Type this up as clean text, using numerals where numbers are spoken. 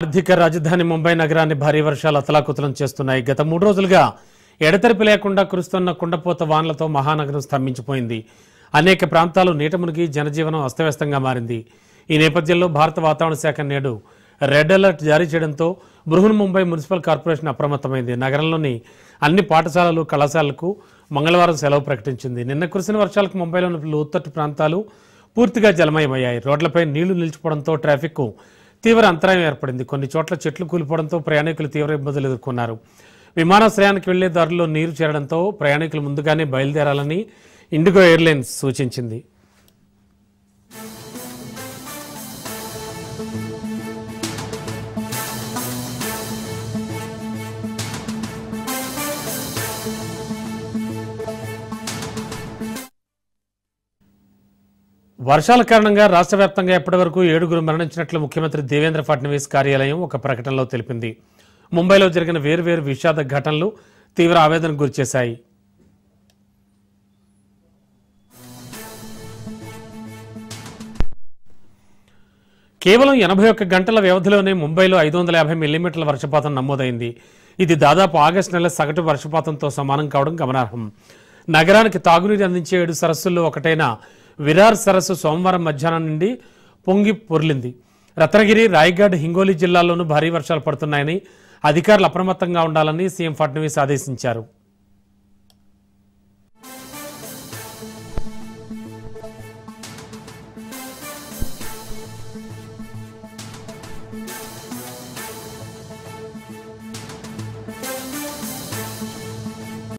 ఆర్థిక రాజధాని ముంబై నగరాన్ని భారీ వర్షాలు అతలాకుతలం చేస్తున్నాయి. గత 3 రోజులుగా ఎడతెరిపి లేకుండా కురుస్తున్న కుండపోత వానలతో మహానగరం స్తంభించిపోయింది. అనేక ప్రాంతాలు నీట మునిగి జనజీవనం అస్తవ్యస్తంగా మారింది. ఈ నేపథ్యంలో భారత వాతావరణ శాఖ నేడు రెడ్ అలర్ట్ జారీ చేయడంతో బృహన్ ముంబై మున్సిపల్ కార్పొరేషన్ అప్రమత్తమైంది. నగరంలోని అన్ని పాఠశాలలు, కళాశాలలకు మంగళవారం సెలవు ప్రకటించింది. నిన్న కురిసిన వర్షాలకు ముంబైలోని లోతట్టు ప్రాంతాలు పూర్తిగా జలమయమయ్యాయి. రోడ్లపై నీళ్లు నిలిచిపోవడంతో ట్రాఫిక్ తీవ్ర అంతరాయం ఏర్పడింది. కొన్ని చోట్ల చెట్లు కూలిపోవడంతో ప్రయాణికులు తీవ్ర ఇబ్బందులు ఎదుర్కొన్నారు. విమానాశ్రయానికి వెళ్లే దారిలో నీరు చేరడంతో ప్రయాణికులు ముందుగానే బయలుదేరాలని ఇండిగో ఎయిర్లైన్స్ సూచించింది. వర్షాల కారణంగా రాష్ట్ర వ్యాప్తంగా ఇప్పటివరకు 7 మరణించినట్లు ముఖ్యమంత్రి దేవేంద్ర ఫడ్నవీస్ కార్యాలయం ఒక ప్రకటనలో తెలిపింది. ముంబైలో జరిగిన వేర్వేరు విషాద ఘటనలు తీవ్ర ఆవేదనకు గురిచేశాయి. కేవలం 81 గంటల వ్యవధిలోనే ముంబైలో 550 మిల్లీమీటర్ల వర్షపాతం నమోదైంది. ఇది దాదాపు ఆగస్టు నెల సగటు వర్షపాతంతో సమానం కావడం గమనార్హం. నగరానికి తాగునీరు అందించే 7 సరస్సుల్లో ఒకటైన విరార్ సరస్సు సోమవారం మధ్యాహ్నం నుండి పొంగి పొర్లింది. రత్నగిరి, రాయ్గఢ్, హింగోలి జిల్లాల్లోనూ భారీ వర్షాలు పడుతున్నాయని అధికారులు అప్రమత్తంగా ఉండాలని సీఎం ఫడ్నవీస్ ఆదేశించారు.